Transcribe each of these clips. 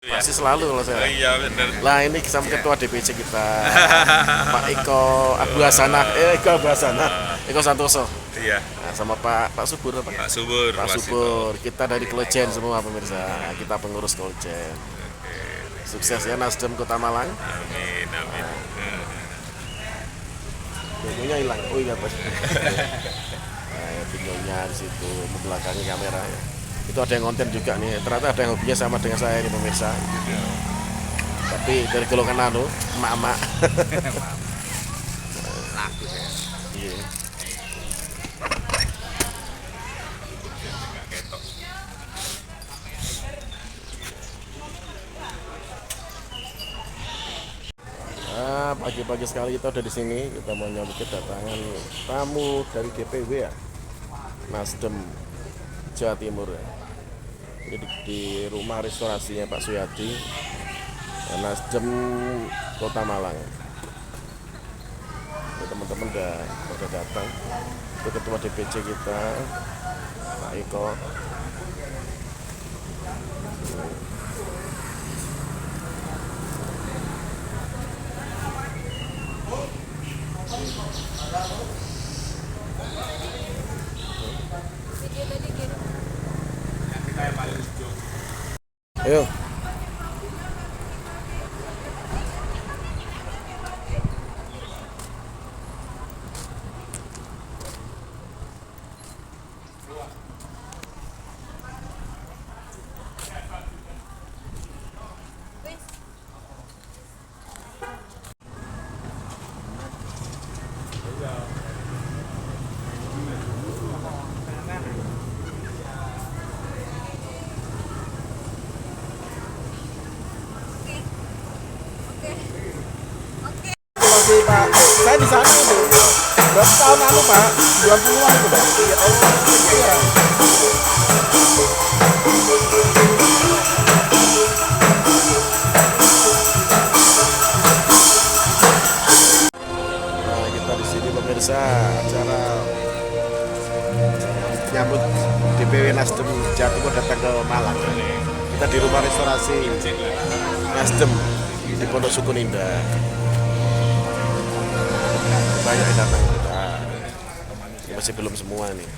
Ya. Pasti selalu kalau saya. Oh, iya benar. Lah ini sama ketua DPC kita, Pak Eko Abasana, Eko Santoso. Iya. Nah, sama Pak Subur apa? Pak Subur. Pak Subur. Kita dari Klojen semua pemirsa. Kita pengurus Klojen. Sukses ya Nasdem Kota Malang. Amin, amin. Logonya hilang. Oh iya Pak. Nah, videonya di situ membelakangi kamera ya. Itu ada yang konten juga nih. Ternyata ada yang hobinya sama dengan saya ini pemirsa. Tapi dari golongan emak-emak. Laku saya. Iya. Pagi-pagi sekali kita udah di sini. Kita mau nyambut kedatangan tamu dari DPW ya, Nasdem Jawa Timur ya. Ini di rumah restorasinya Pak Suyadi, Nasdem Kota Malang. Teman-teman udah datang. Itu ketua DPC kita, Pak Eko. Ayo. Masih Pak, saya di sana itu berapa tahun lalu Pak? 20-an itu Pak. Ya Allah, iya. Nah, kita di sini pemirsa acara nyambut DPW Nasdem Jawa Timur datang ke Malang. Kita di rumah restorasi Nasdem di Pondok Sukun Indah. Banyak yang datang. Ini masih belum semua nih.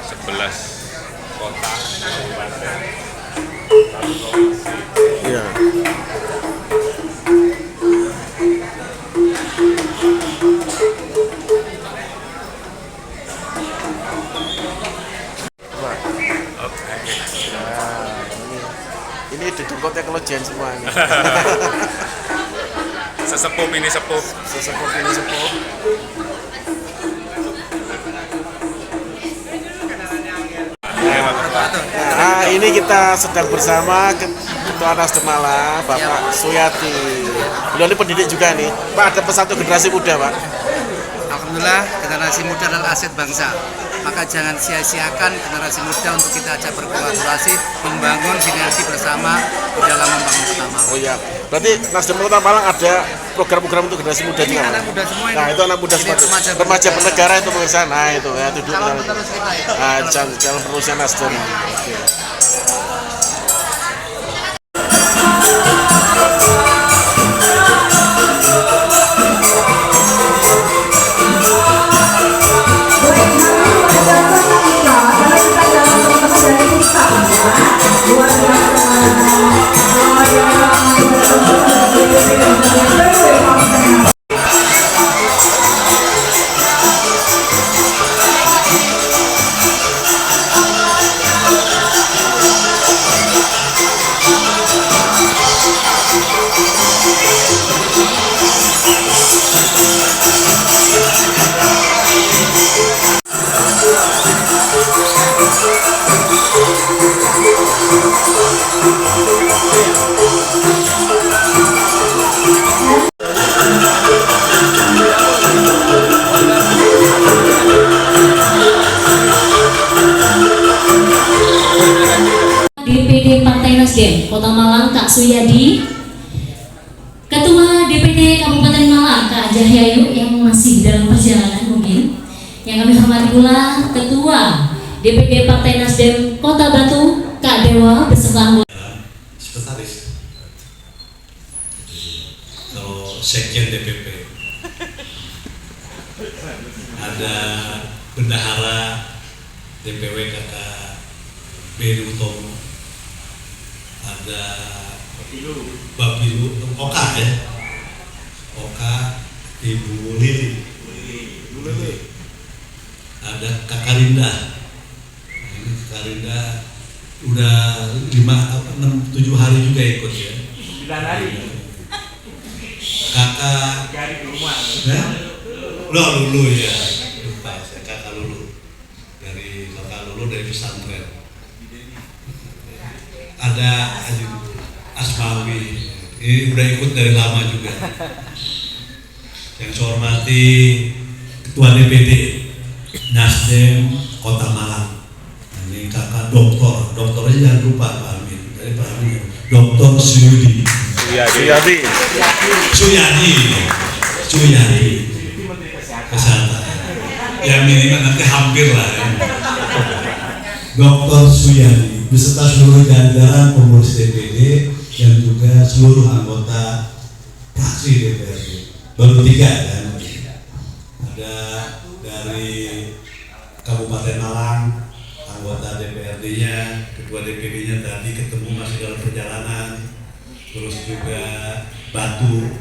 Sebelas kota kabupaten. Iya. Ini didengkotnya Klojen semua ini. Sesepuh ini sepuh. Sesepuh ini sepuh. Nah, ini kita sedang bersama Ketua Nasdem Malang, Bapak Suyadi. Beliau ini pendidik juga nih. Pak, ada pesan untuk generasi muda, Pak. Alhamdulillah, generasi muda adalah aset bangsa. Maka jangan sia-siakan generasi muda untuk kita ajak berkolaborasi, membangun sinergi bersama di dalam membangun Kota Malang. Oh iya, berarti Nasdem Kota Malang ada program-program untuk generasi muda Ini juga. anak muda semua ini. Nah, itu anak muda Ini semua. Remaja bernegara itu pemirsa. Nah, itu ya duduk. Calon penerus kita ya. Nah, calon penerusnya Nasdem. Oke. Kota Malang Kak Suyadi, Ketua DPD Kabupaten Malang Kak Jahyayu yang masih dalam perjalanan mungkin. Yang kami hormati pula Ketua DPD Partai Nasdem Kota Batu Kak Dewa beserta anggota. Sekretaris. Kalau sekjen DPP ada bendahara DPW kakak Beni Utomo, ada Bapilu Oka ya, Oka Ibu Lili, ada kakak Rinda. Ini kakak Rinda udah 5, 6, 7 hari juga ikut ya. 9 hari. Kakak Dari rumah. ya? Lulu ya. Lupa saya kakak Lulu. Dari kakak Lulu dari pesantren. Ada Asmawi. Ini udah ikut dari lama juga. Yang saya hormati Ketua DPD Nasdem Kota Malang. Ini kakak doktornya jangan lupa Pak Amin. Dari Pak Amin. Doktor Suyudi. Suyadi. Suyadi. Kesehatan. Ya minimal nanti hampir lah ya. Dr. Suyadi beserta seluruh jajaran pengurus DPD dan juga seluruh anggota fraksi DPRD. Baru 3 kan. Ada dari Kabupaten Malang, anggota DPRD-nya, ketua DPD-nya tadi ketemu masih dalam perjalanan. Terus juga Batu,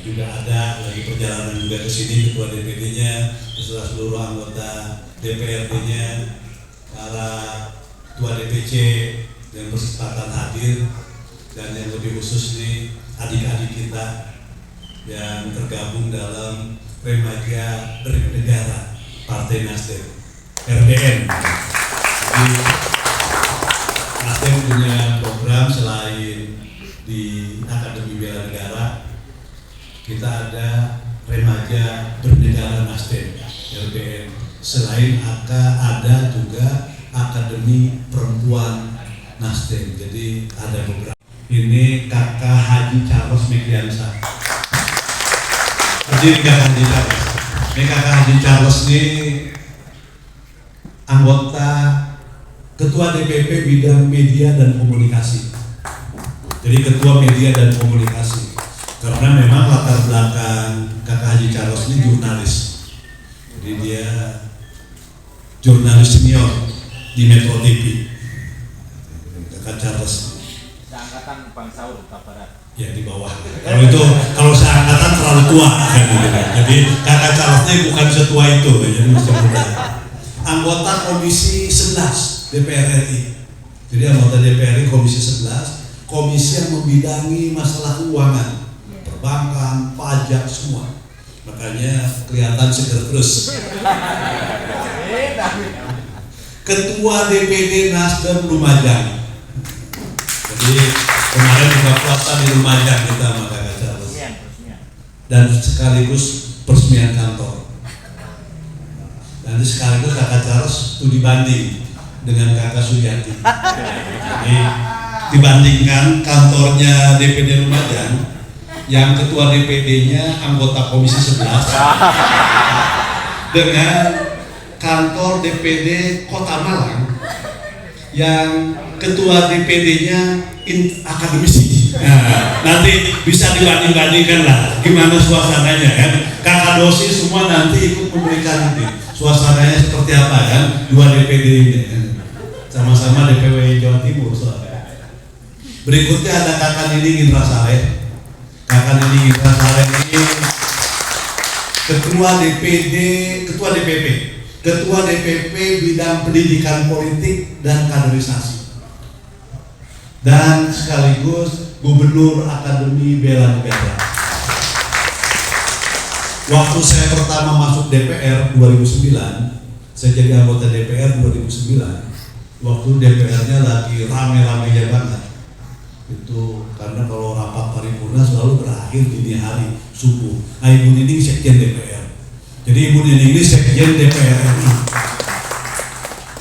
juga ada lagi perjalanan juga ke sini ketua DPD-nya, beserta seluruh anggota DPRD-nya, para ketua DPC yang berkesempatan hadir, dan yang lebih khusus nih adik-adik kita yang tergabung dalam Remaja Bernegara Partai Nasdem RBN. Jadi Nasdem punya program selain di Akademi Bela Negara, kita ada Remaja Bernegara Nasdem RBN. Selain ada juga Akademi Perempuan Nasdem. Jadi ada beberapa. Ini kakak Haji Charles Mekiansa. Jadi kakak Haji Charles. Ini kakak Haji Charles ini anggota Ketua DPP Bidang Media dan Komunikasi. Jadi Ketua Media dan Komunikasi. Karena memang latar belakang kakak Haji Charles ini jurnalis. Jadi dia jurnalis senior di Metro TV. Kakak Charles. Seangkatan Bang Saur Barat. Ya di bawah. Kalau seangkatan terlalu tua kan gitu. Jadi kakak Charles ini bukan setua itu, jadi masih muda. Anggota Komisi 11 DPR RI. Jadi anggota DPR RI Komisi 11, komisi yang membidangi masalah keuangan, perbankan, pajak semua. Makanya kelihatan seger terus. Ketua DPD Nasdem Lumajang. Jadi kemarin buka puasa di Lumajang kita sama kakak Charles. Dan sekaligus peresmian kantor. Dan sekaligus kakak Charles studi banding dengan kakak Suyati. Jadi dibandingkan kantornya DPD Lumajang, yang ketua DPD-nya anggota Komisi 11 dengan kantor DPD Kota Malang yang ketua DPD-nya akademisi. Nah, nanti bisa dibanding-bandingkan lah gimana suasananya kan. Kakak dosi semua nanti ikut memberikan ini. Suasananya seperti apa kan? Dua DPD ini sama-sama DPW Jawa Timur soalnya. Berikutnya ada kakak Nini Indra Saleh. Kakak Nini Indra Saleh ini ketua DPP bidang pendidikan politik dan kaderisasi, dan sekaligus Gubernur Akademi Bela Negara. Waktu saya pertama masuk DPR 2009, saya jadi anggota DPR 2009. Waktu DPR-nya lagi rame-ramenya banget. Itu karena kalau rapat paripurna selalu berakhir dini hari subuh. Nah, Ibu Nining sekjen DPR. Jadi Ibu Nining ini sekjen DPR RI.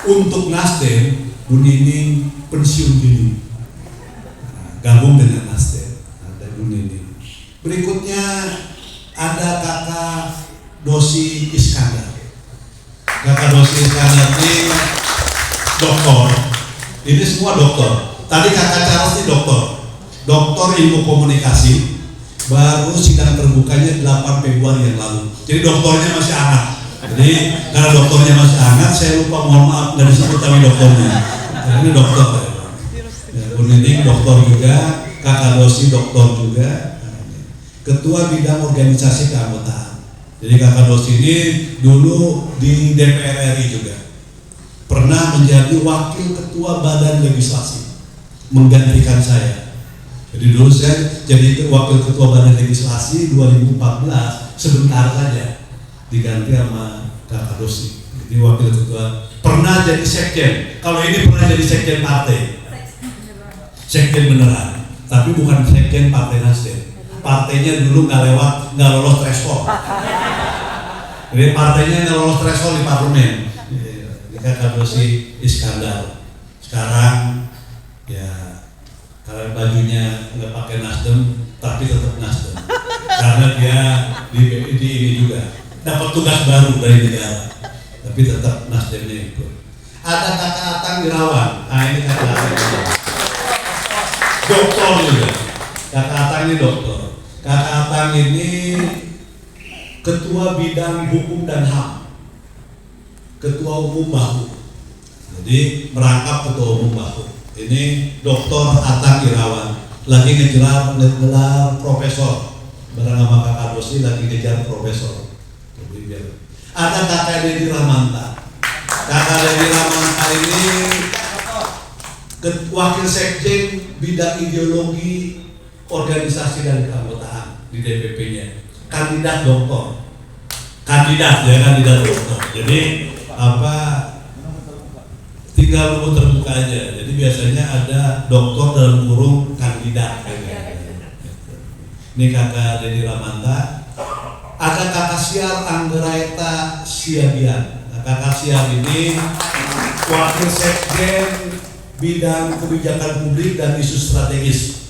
Untuk Nasdem, Bu Nining pensiun dini. gabung dengan Nasdem. Ada Bu Nini. Berikutnya ada Kakak Dosi Iskandar. Kakak Dosi Iskandar ini doktor. Ini semua doktor. Tadi Kakak Charles ini doktor ilmu komunikasi. Baru sidang terbukanya 8 Februari yang lalu. Jadi doktornya masih hangat. Jadi karena doktornya masih hangat, saya lupa, mohon maaf nggak disebut tapi doktornya. Ini dokter. Ya, Bu Nini dokter juga, Kakak Dosi dokter juga. Ketua bidang organisasi keanggotaan. Jadi Kakak Dosi ini dulu di DPR RI juga. Pernah menjadi wakil ketua badan legislasi, menggantikan saya. Jadi dulu saya jadi wakil ketua badan legislasi 2014, sebentar saja diganti sama Kakak Dosi. Jadi wakil ketua, pernah jadi sekjen. Kalau ini pernah jadi sekjen partai, sekjen beneran, tapi bukan sekjen partai Nasdem. Partainya dulu nggak lolos threshold. Jadi partainya nggak lolos threshold di parlemen. Kakak Dosi Iskandar. Sekarang ya kalau bajunya nggak pakai Nasdem, tapi tetap Nasdem. Karena dia di ini juga dapat tugas baru dari negara, tapi tetap Nasdemnya ikut. Ada Kakak Atang Irawan. Nah ini Kakak Atang. Doktor juga. Kakak Atang ini doktor. Kakak Atang ini ketua bidang hukum dan HAM, ketua umum BAHU. Jadi merangkap ketua umum BAHU. Ini Dr. Atang Irawan lagi ngejar profesor. Barang sama Kakak Dosi lagi ngejar profesor. Ada Kakak Dedi Ramanta. Kakak Dedi Ramanta ini wakil sekjen bidang ideologi organisasi dan keanggotaan di DPP-nya. Kandidat doktor. Kandidat doktor. Jadi tinggal nunggu terbuka aja. Jadi biasanya ada doktor dalam kurung kandidat. Ini Kakak Dedi Ramanta. Ada Kakak Siar Anggeraeta Siagian. Kakak Siar ini wakil sekjen bidang kebijakan publik dan isu strategis.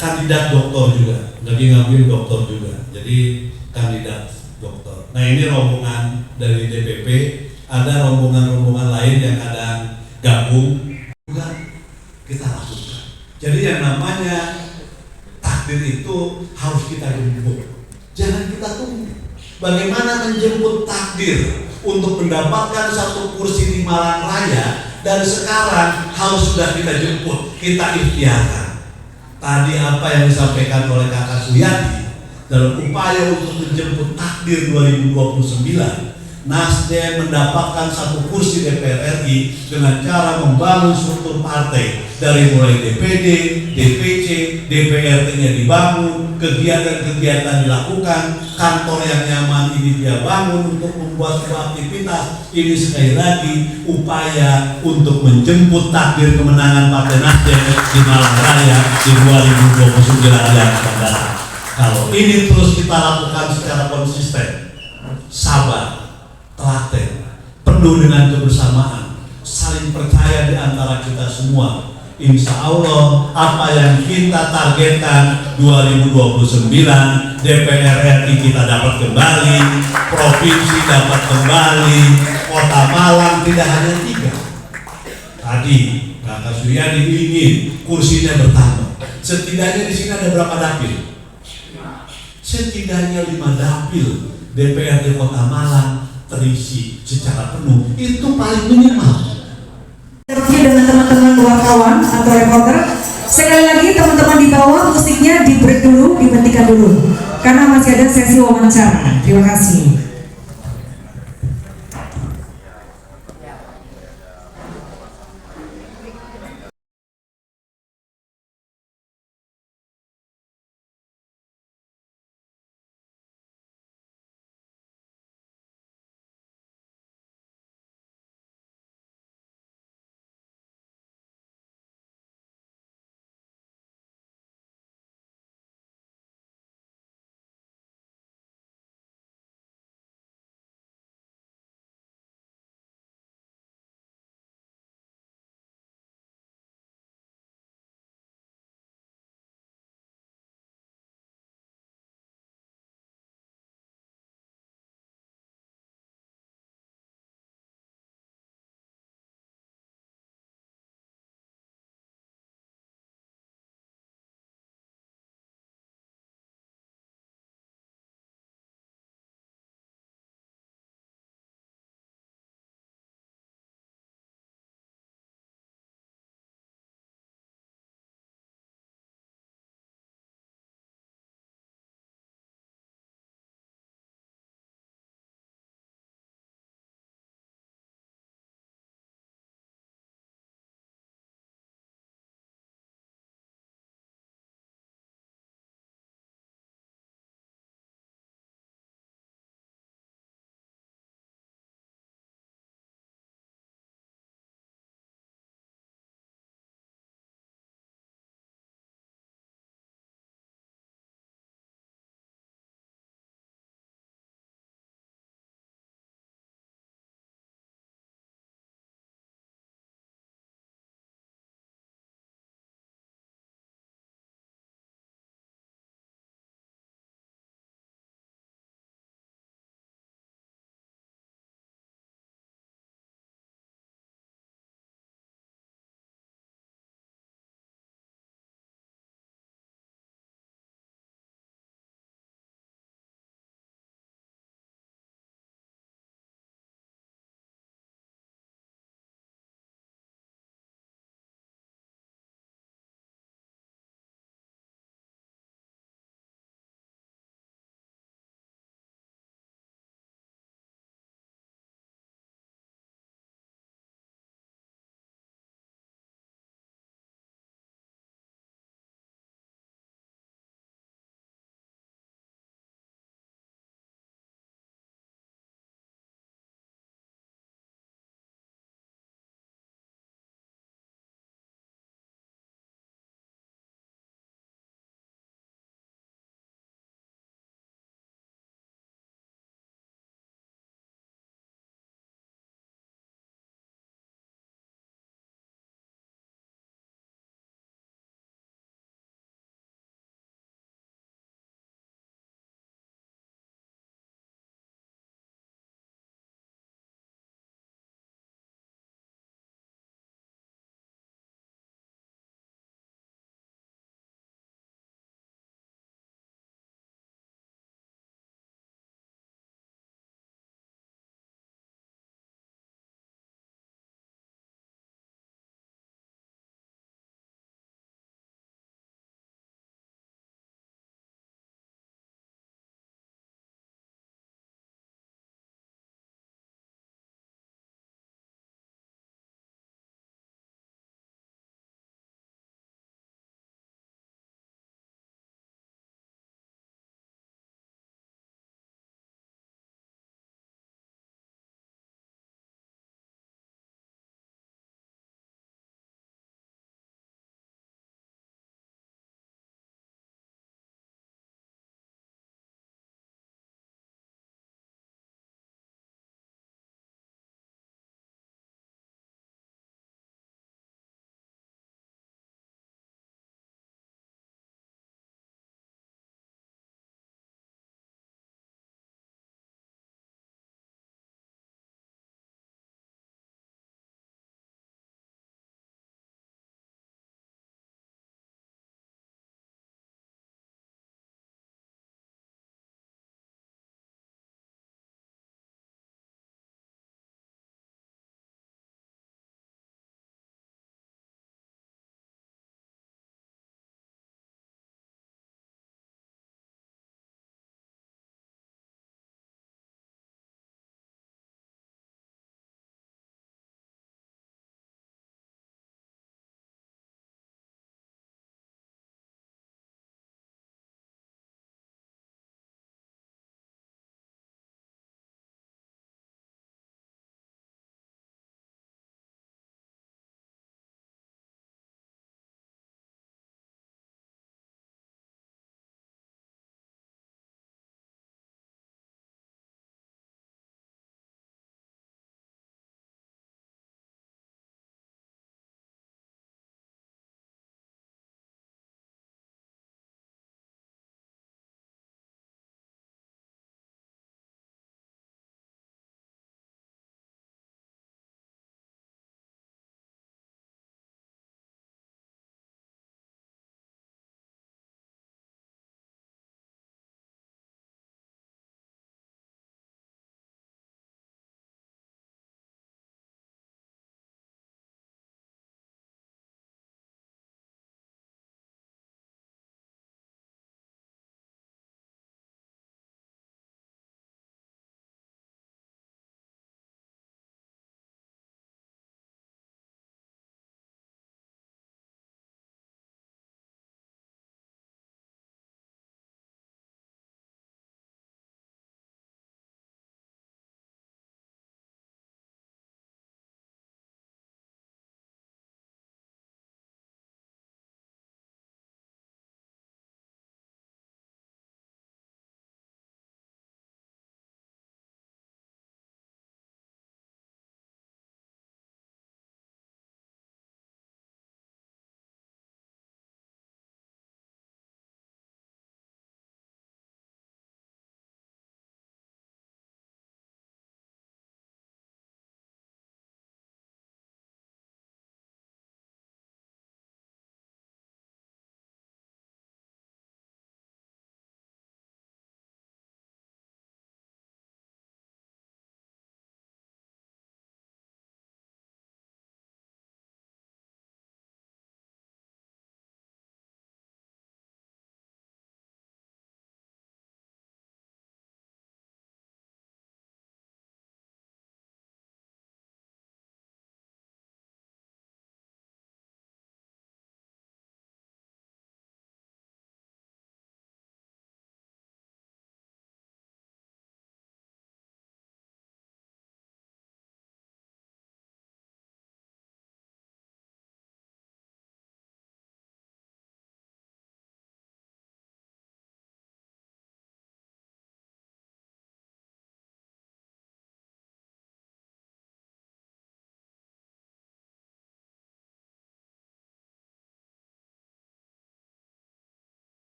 Kandidat doktor juga, lagi ngambil doktor juga. Jadi kandidat doktor. Nah ini rombongan dari DPP. Ada rombongan-rombongan lain yang kadang gabung juga kita lakukan. Jadi yang namanya takdir itu harus kita jemput, jangan kita tunggu. Bagaimana menjemput takdir untuk mendapatkan satu kursi di Malang Raya dan sekarang harus sudah kita jemput, kita ikhtiarkan. Tadi apa yang disampaikan oleh Kakak Suyadi dalam upaya untuk menjemput takdir 2029. Nasdem mendapatkan satu kursi DPR RI dengan cara membangun struktur partai dari mulai DPD, DPC, DPRD-nya dibangun, kegiatan-kegiatan dilakukan, kantor yang nyaman ini dia bangun untuk membuat sebuah aktivitas. Ini sekali lagi upaya untuk menjemput takdir kemenangan Partai Nasdem di Malang Raya di 2029 yang akan datang. Kalau ini terus kita lakukan secara konsisten, sabar, telaten, penuh dengan kebersamaan, saling percaya di antara kita semua. Insya Allah apa yang kita targetkan 2029, DPR RI kita dapat kembali, provinsi dapat kembali, kota Malang tidak hanya 3. Tadi Kakak Suyadi ingin kursinya bertambah. Setidaknya di sini ada berapa dapil? Setidaknya 5 dapil DPRD Kota Malang terisi secara penuh, itu paling minimal. Dengan teman-teman wartawan atau reporter, sekali lagi teman-teman di bawah musiknya di break dulu, dihentikan dulu, karena masih ada sesi wawancara. Terima kasih.